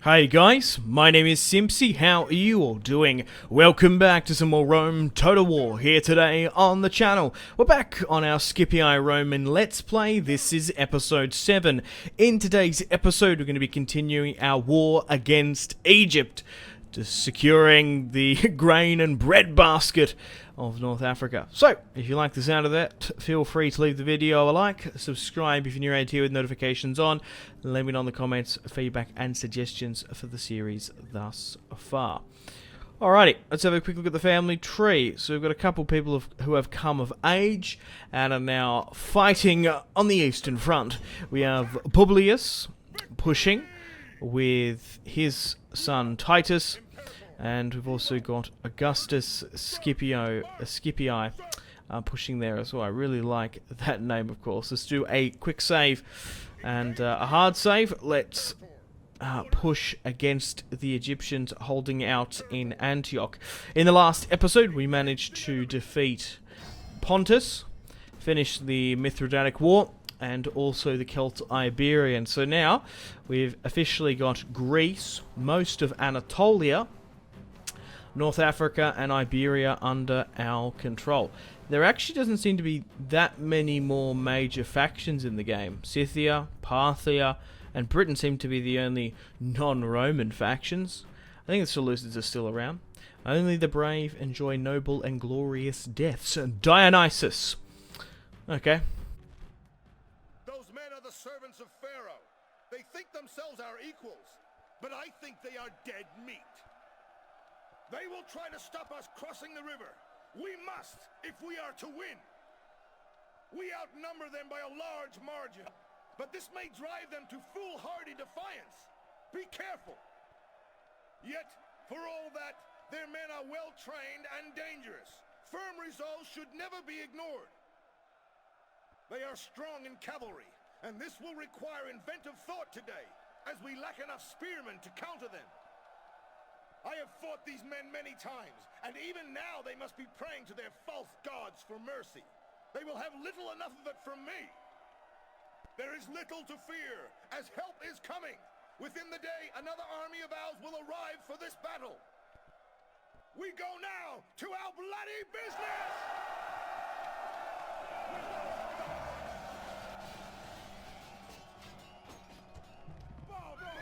Hey guys, my name is Simpzy. How are you all doing? Welcome back to some more Rome Total War here today on the channel. We're back on our Scipii Roman Let's Play. This is episode 7. In today's episode, we're going to be continuing our war against Egypt, to securing the grain and bread basket of North Africa. So, if you like the sound of that, feel free to leave the video a like, subscribe if you're new around here with notifications on, let me know in the comments feedback and suggestions for the series thus far. Alrighty, let's have a quick look at the family tree. So we've got a couple people who have come of age and are now fighting on the Eastern Front. We have Publius pushing with his son Titus, and we've also got Augustus Scipii pushing there as well. I really like that name, of course. Let's do a quick save and a hard save. Let's push against the Egyptians holding out in Antioch. In the last episode, we managed to defeat Pontus, finish the Mithridatic War, and also the Celt-Iberian. So now we've officially got Greece, most of Anatolia, North Africa and Iberia under our control. There actually doesn't seem to be that many more major factions in the game. Scythia, Parthia, and Britain seem to be the only non-Roman factions. I think the Seleucids are still around. Only the brave enjoy noble and glorious deaths. Dionysus. Okay. Those men are the servants of Pharaoh. They think themselves our equals, but I think they are dead meat. They will try to stop us crossing the river. We must, if we are to win. We outnumber them by a large margin, but this may drive them to foolhardy defiance. Be careful. Yet, for all that, their men are well-trained and dangerous. Firm resolve should never be ignored. They are strong in cavalry, and this will require inventive thought today, as we lack enough spearmen to counter them. I have fought these men many times, and even now they must be praying to their false gods for mercy. They will have little enough of it from me. There is little to fear, as help is coming. Within the day, another army of ours will arrive for this battle. We go now to our bloody business!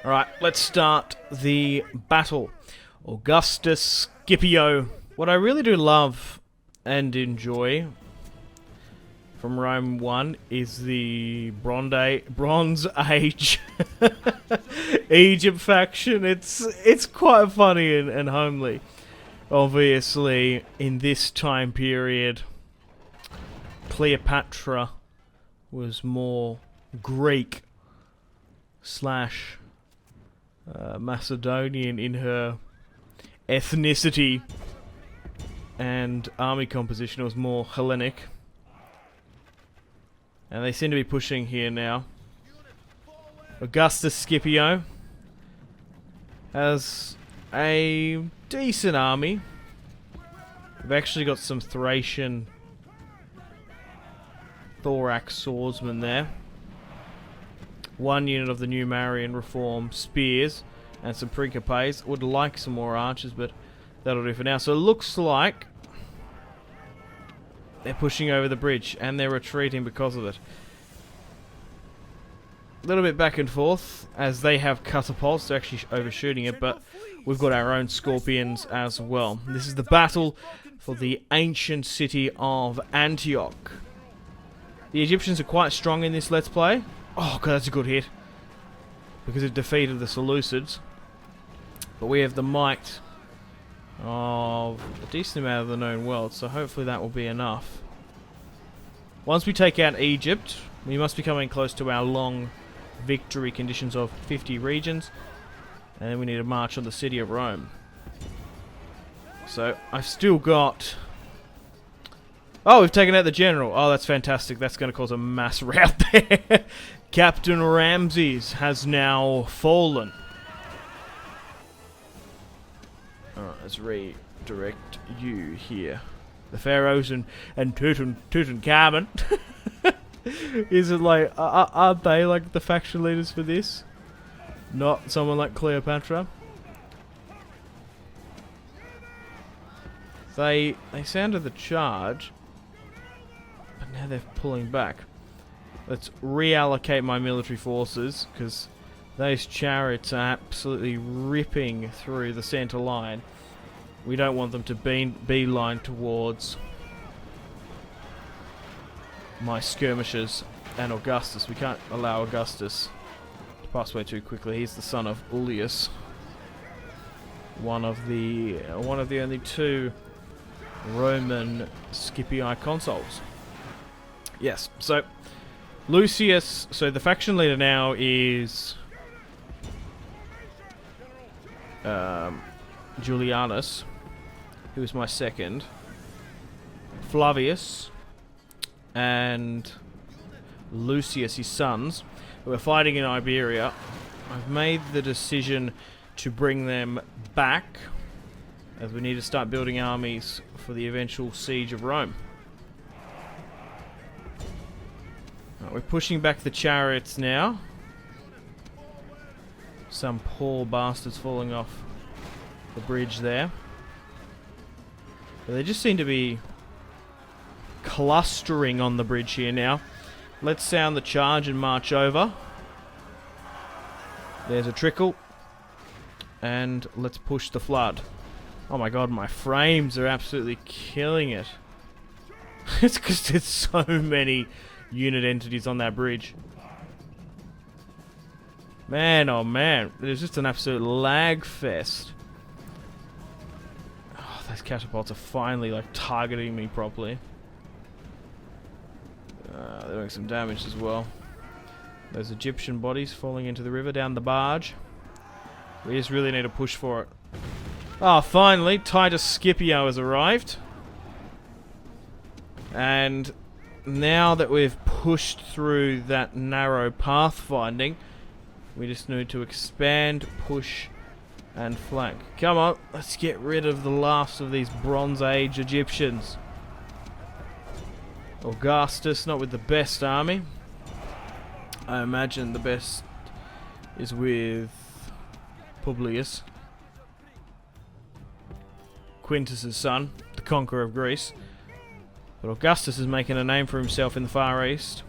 Alright, let's start the battle. Augustus Scipio. What I really do love and enjoy from Rome 1 is the Bronze Age Egypt faction. It's quite funny and homely. Obviously, in this time period, Cleopatra was more Greek slash Macedonian in her ethnicity, and army composition was more Hellenic, and they seem to be pushing here now. Augustus Scipio has a decent army. We've actually got some Thracian thorax swordsmen there, one unit of the new Marian Reform spears, and some Principes. Would like some more archers, but that'll do for now. So it looks like they're pushing over the bridge, and they're retreating because of it. A little bit back and forth, as they have catapults. They're actually overshooting it, but we've got our own scorpions as well. This is the battle for the ancient city of Antioch. The Egyptians are quite strong in this Let's Play. Oh god, that's a good hit, because it defeated the Seleucids. But we have the might of a decent amount of the known world, so hopefully that will be enough. Once we take out Egypt, we must be coming close to our long victory conditions of 50 regions, and then we need to march on the city of Rome. So I've still got... Oh, we've taken out the general. Oh, that's fantastic. That's going to cause a mass rout there. Captain Ramses has now fallen. Alright, let's redirect you here. The pharaohs and Tutankhamun. Is it like, aren't they like the faction leaders for this? Not someone like Cleopatra. They sounded the charge, but now they're pulling back. Let's reallocate my military forces, because those chariots are absolutely ripping through the center line. We don't want them to beeline towards my skirmishers and Augustus. We can't allow Augustus to pass away too quickly. He's the son of Ullius, one of the only two Roman Scipii consuls. Yes, so Lucius, so the faction leader now is Julianus, who is my second, Flavius, and Lucius, his sons, who are fighting in Iberia. I've made the decision to bring them back, as we need to start building armies for the eventual siege of Rome. Right, we're pushing back the chariots now. Some poor bastards falling off the bridge there. But they just seem to be clustering on the bridge here now. Let's sound the charge and march over. There's a trickle. And let's push the flood. Oh my god, my frames are absolutely killing it. It's because there's so many unit entities on that bridge. Man, oh man, there's just an absolute lag fest. Oh, those catapults are finally like targeting me properly. They're doing some damage as well. Those Egyptian bodies falling into the river down the barge. We just really need to push for it. Oh, finally, Titus Scipio has arrived. And now that we've pushed through that narrow pathfinding, we just need to expand, push, and flank. Come on, let's get rid of the last of these Bronze Age Egyptians. Augustus, not with the best army. I imagine the best is with Publius, Quintus's son, the conqueror of Greece. But Augustus is making a name for himself in the Far East.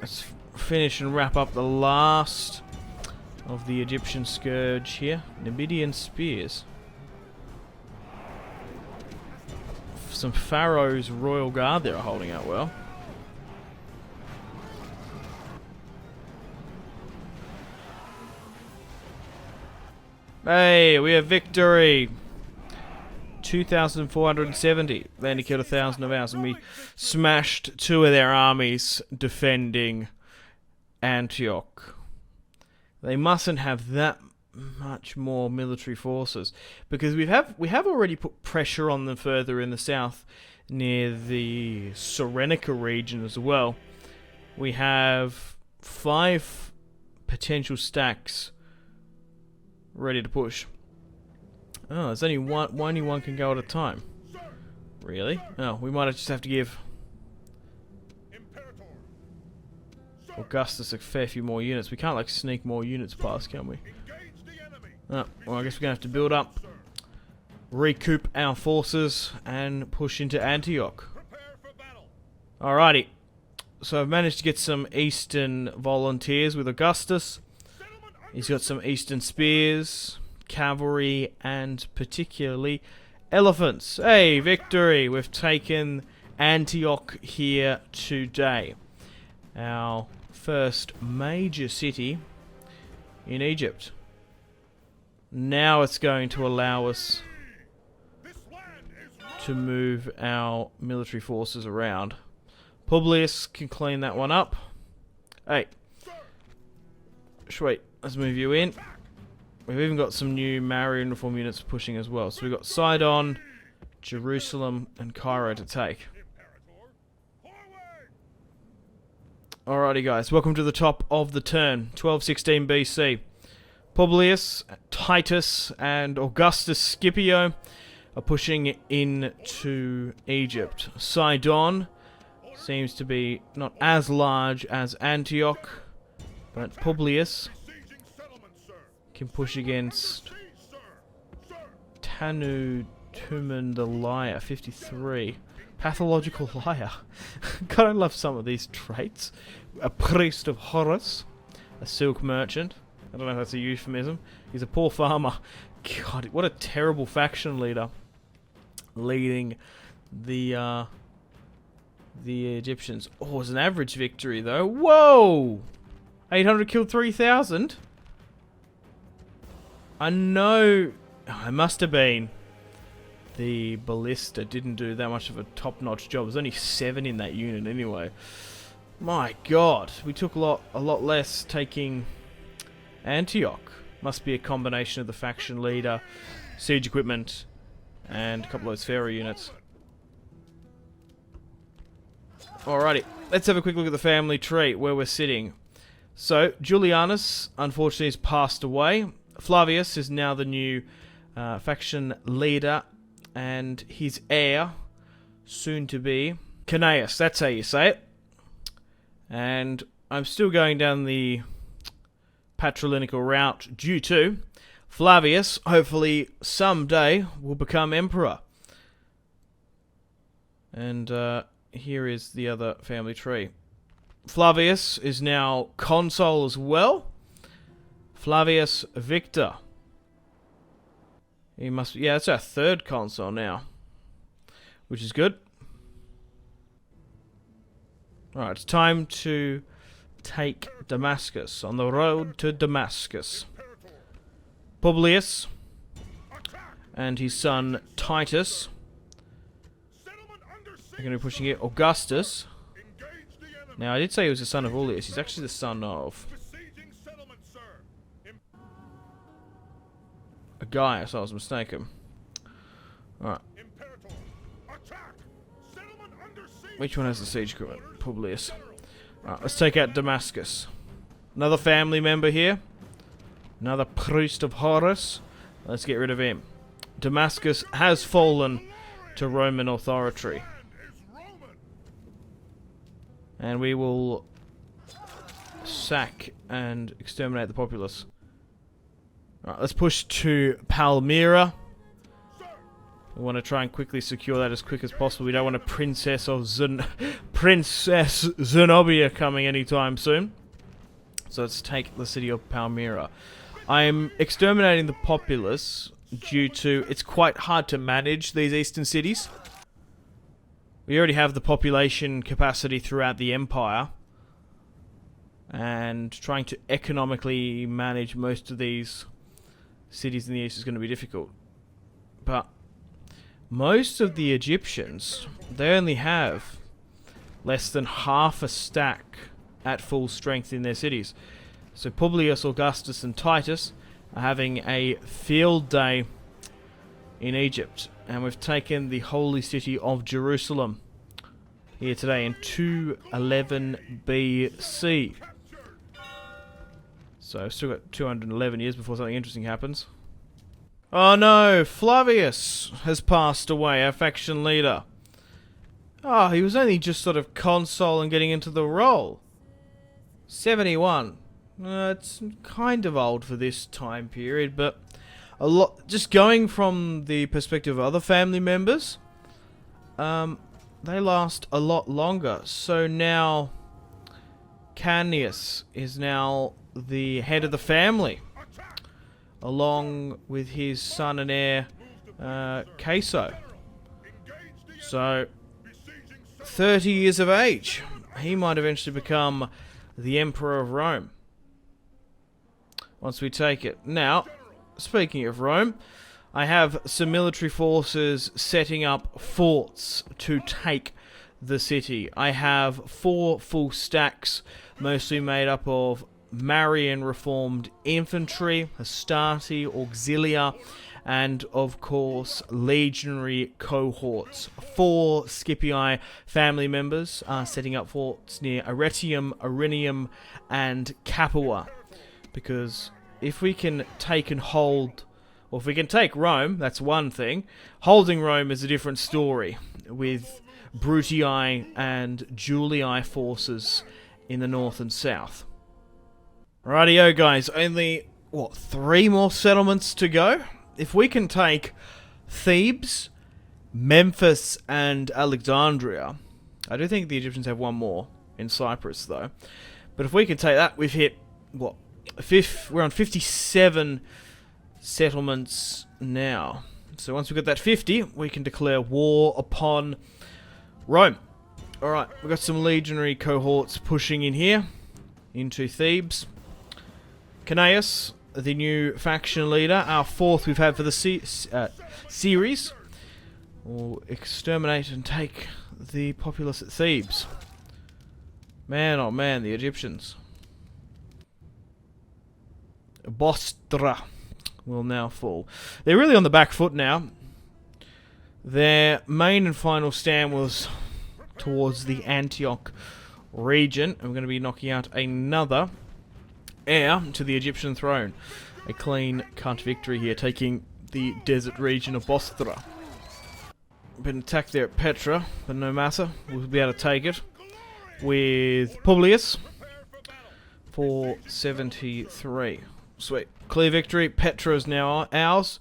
Let's finish and wrap up the last of the Egyptian scourge here. Numidian spears. Some Pharaoh's royal guard there are holding out well. Hey, we have victory! 2,470. They only killed 1,000 of ours, and we smashed 2 of their armies defending Antioch. They mustn't have that much more military forces, because we have already put pressure on them further in the south near the Cyrenaica region as well. We have 5 potential stacks ready to push. Oh, there's only one can go at a time. Really? Oh, we might just have to give Augustus a fair few more units. We can't like sneak more units past, can we? Oh, well, I guess we're gonna have to build up, recoup our forces, and push into Antioch. Alrighty. So I've managed to get some eastern volunteers with Augustus. He's got some eastern spears, cavalry, and particularly elephants. Hey, victory! We've taken Antioch here today. Our first major city in Egypt. Now it's going to allow us to move our military forces around. Publius can clean that one up. Hey. Sweet. Let's move you in. We've even got some new Marian reform units pushing as well. So we've got Sidon, Jerusalem, and Cairo to take. Alrighty guys, welcome to the top of the turn. 1216 BC. Publius, Titus, and Augustus Scipio are pushing into Egypt. Sidon seems to be not as large as Antioch, but Publius can push against Tanu Tumen the Liar, 53. Pathological Liar. God, I love some of these traits. A priest of Horus. A silk merchant. I don't know if that's a euphemism. He's a poor farmer. God, what a terrible faction leader. Leading the Egyptians. Oh, it was an average victory, though. Whoa! 800 killed 3,000? I know... Oh, it must have been... The ballista didn't do that much of a top-notch job. There's only 7 in that unit anyway. My God, we took a lot less taking Antioch. Must be a combination of the faction leader, siege equipment, and a couple of those pharaoh units. Alrighty, let's have a quick look at the family tree where we're sitting. So Julianus, unfortunately, has passed away. Flavius is now the new faction leader. And his heir, soon to be, Canaeus, that's how you say it. And I'm still going down the patrilineal route due to Flavius, hopefully someday, will become emperor. And here is the other family tree. Flavius is now consul as well. Flavius Victor. He must be, yeah, that's our 3rd consul now, which is good. Alright, it's time to take Damascus, on the road to Damascus. Publius and his son Titus are going to be pushing it. Augustus. Now, I did say he was the son of Ullius. He's actually the son of a guy, so I was mistaken. Alright. Which one has the siege equipment? Publius. Alright, let's take out Damascus. Another family member here. Another priest of Horus. Let's get rid of him. Damascus has fallen to Roman authority. And we will sack and exterminate the populace. Alright, let's push to Palmyra. We want to try and quickly secure that as quick as possible. We don't want a Princess Zenobia coming anytime soon. So let's take the city of Palmyra. I'm exterminating the populace due to it's quite hard to manage these eastern cities. We already have the population capacity throughout the empire. And trying to economically manage most of these cities in the east is going to be difficult. But most of the Egyptians, they only have less than half a stack at full strength in their cities. So Publius, Augustus and Titus are having a field day in Egypt. And we've taken the holy city of Jerusalem here today in 211 BC. So I've still got 211 years before something interesting happens. Oh no, Flavius has passed away, our faction leader. Oh, he was only just sort of consul and getting into the role. 71. It's kind of old for this time period, but a lot. Just going from the perspective of other family members, they last a lot longer. So now, Canius is now the head of the family, along with his son and heir, Queso. So, 30 years of age. He might eventually become the Emperor of Rome. Once we take it. Now, speaking of Rome, I have some military forces setting up forts to take the city. I have 4 full stacks, mostly made up of Marian Reformed infantry, Hastati, Auxilia, and of course legionary cohorts. 4 Scipii family members are setting up forts near Arretium, Arinium, and Capua, because if we can take and hold Well, if we can take Rome, that's one thing. Holding Rome is a different story, with Brutii and Julii forces in the north and south. Rightio, guys, only, what, 3 more settlements to go? If we can take Thebes, Memphis, and Alexandria, I do think the Egyptians have one more in Cyprus, though. But if we can take that, we've hit, what, we're on 57 settlements now. So once we've got that 50, we can declare war upon Rome. Alright, we've got some legionary cohorts pushing in here, into Thebes. Canaeus, the new faction leader, our 4th we've had for the series, will exterminate and take the populace at Thebes. Man, oh man, the Egyptians. Bostra will now fall. They're really on the back foot now. Their main and final stand was towards the Antioch region. I'm going to be knocking out another heir to the Egyptian throne. A clean cut victory here, taking the desert region of Bostra. Been attacked there at Petra, but no matter. We'll be able to take it with Publius for 73. Sweet. Clear victory. Petra is now ours.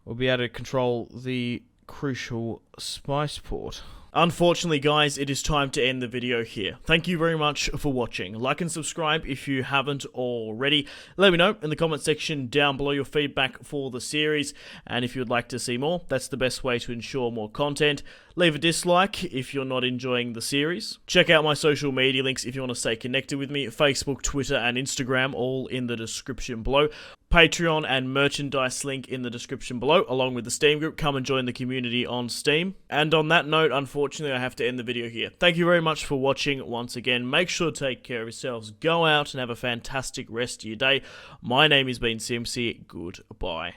We'll be able to control the crucial spice port. Unfortunately, guys, it is time to end the video here. Thank you very much for watching. Like and subscribe if you haven't already. Let me know in the comment section down below your feedback for the series. And if you'd like to see more, that's the best way to ensure more content. Leave a dislike if you're not enjoying the series. Check out my social media links if you want to stay connected with me. Facebook, Twitter, and Instagram, all in the description below. Patreon and merchandise link in the description below, along with the Steam group. Come and join the community on Steam. And on that note, unfortunately, I have to end the video here. Thank you very much for watching once again. Make sure to take care of yourselves. Go out and have a fantastic rest of your day. My name has been Simpzy. Goodbye.